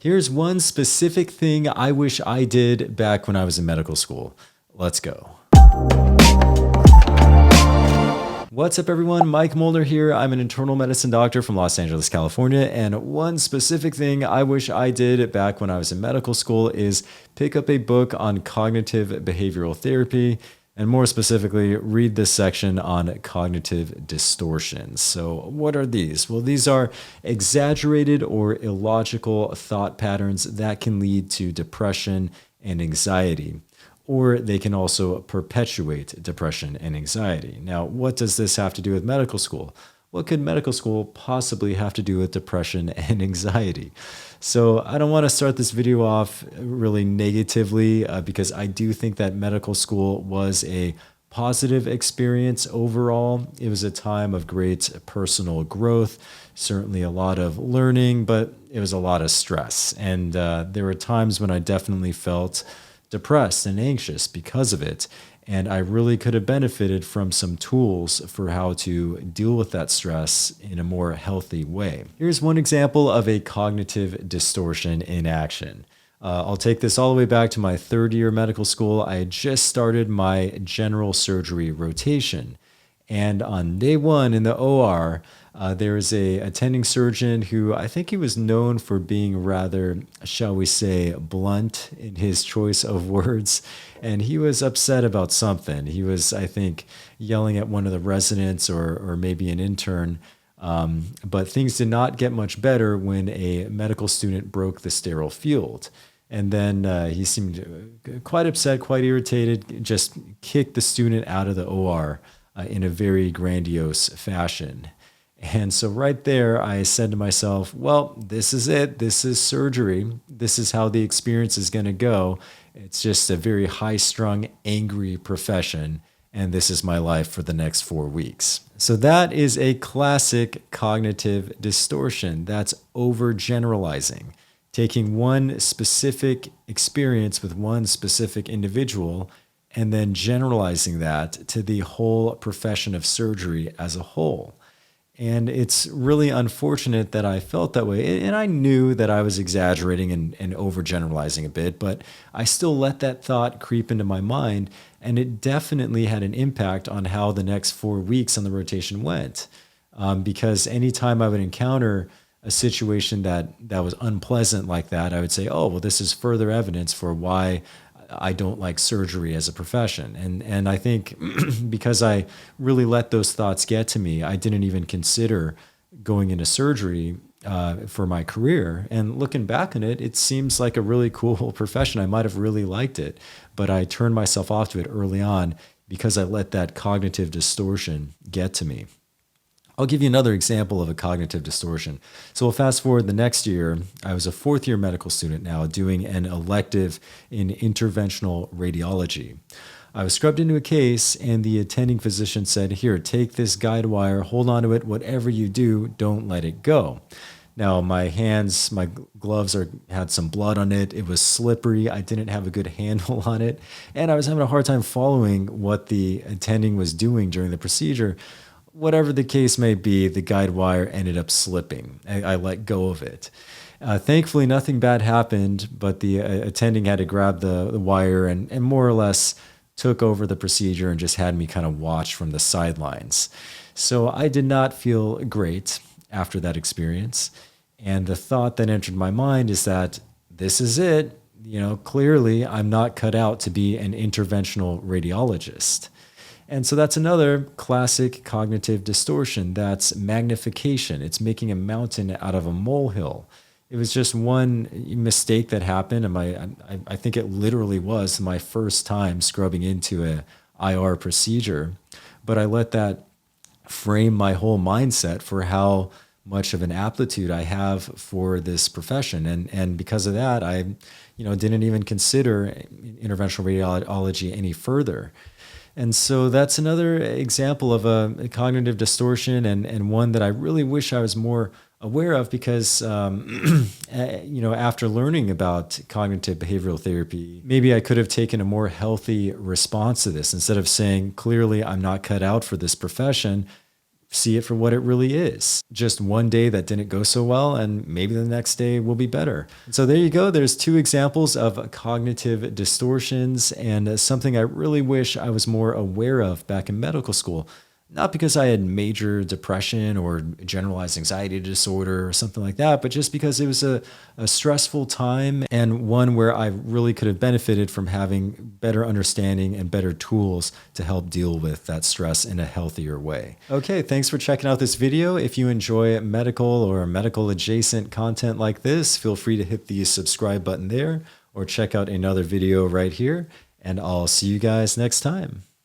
Here's one specific thing I wish I did back when I was in medical school. Let's go. What's up, everyone? Mike Muellner here. I'm an internal medicine doctor from Los Angeles, California. And one specific thing I wish I did back when I was in medical school is pick up a book on cognitive behavioral therapy, and more specifically, read this section on cognitive distortions. So what are these? Well, these are exaggerated or illogical thought patterns that can lead to depression and anxiety, or they can also perpetuate depression and anxiety. Now, what does this have to do with medical school? What could medical school possibly have to do with depression and anxiety? So I don't want to start this video off really negatively because I do think that medical school was a positive experience overall. It was a time of great personal growth, certainly a lot of learning, but it was a lot of stress. And there were times when I definitely felt depressed and anxious because of it. And I really could have benefited from some tools for how to deal with that stress in a more healthy way. Here's one example of a cognitive distortion in action. I'll take this all the way back to my third year medical school. I had just started my general surgery rotation. And on day one in the OR, there was a attending surgeon who I think he was known for being rather, shall we say, blunt in his choice of words. And he was upset about something. He was, I think, yelling at one of the residents or maybe an intern. But things did not get much better when a medical student broke the sterile field. And then he seemed quite upset, quite irritated, just kicked the student out of the OR in a very grandiose fashion. And so right there, I said to myself, well, this is it. This is surgery. This is how the experience is going to go. It's just a very high-strung, angry profession. And this is my life for the next 4 weeks. So that is a classic cognitive distortion. That's overgeneralizing, taking one specific experience with one specific individual and then generalizing that to the whole profession of surgery as a whole. And it's really unfortunate that I felt that way. And I knew that I was exaggerating and overgeneralizing a bit, but I still let that thought creep into my mind. And it definitely had an impact on how the next 4 weeks on the rotation went. Because anytime I would encounter a situation that was unpleasant like that, I would say, oh, well, this is further evidence for why I don't like surgery as a profession. And I think because I really let those thoughts get to me, I didn't even consider going into surgery for my career. And looking back on it, it seems like a really cool profession. I might have really liked it, but I turned myself off to it early on because I let that cognitive distortion get to me. I'll give you another example of a cognitive distortion. So we'll fast forward the next year. I was a fourth year medical student now doing an elective in interventional radiology. I was scrubbed into a case and the attending physician said, here, take this guide wire, hold on to it, whatever you do, don't let it go. Now my hands, my gloves had some blood on it. It was slippery. I didn't have a good handle on it. And I was having a hard time following what the attending was doing during the procedure. Whatever the case may be, the guide wire ended up slipping. I let go of it. Thankfully, nothing bad happened, but the attending had to grab the wire and more or less took over the procedure and just had me kind of watch from the sidelines. So I did not feel great after that experience. And the thought that entered my mind is that this is it. You know, clearly I'm not cut out to be an interventional radiologist. And so that's another classic cognitive distortion. That's magnification. It's making a mountain out of a molehill. It was just one mistake that happened. And I think it literally was my first time scrubbing into a IR procedure. But I let that frame my whole mindset for how much of an aptitude I have for this profession. And because of that, I didn't even consider interventional radiology any further. And so that's another example of a cognitive distortion and one that I really wish I was more aware of because, after learning about cognitive behavioral therapy, maybe I could have taken a more healthy response to this. Instead of saying, clearly, I'm not cut out for this profession, see it for what it really is. Just one day that didn't go so well, and maybe the next day will be better. So there you go. There's 2 examples of cognitive distortions, and something I really wish I was more aware of back in medical school. Not because I had major depression or generalized anxiety disorder or something like that, but just because it was a stressful time, and one where I really could have benefited from having better understanding and better tools to help deal with that stress in a healthier way. Okay, thanks for checking out this video. If you enjoy medical or medical adjacent content like this, feel free to hit the subscribe button there or check out another video right here, and I'll see you guys next time.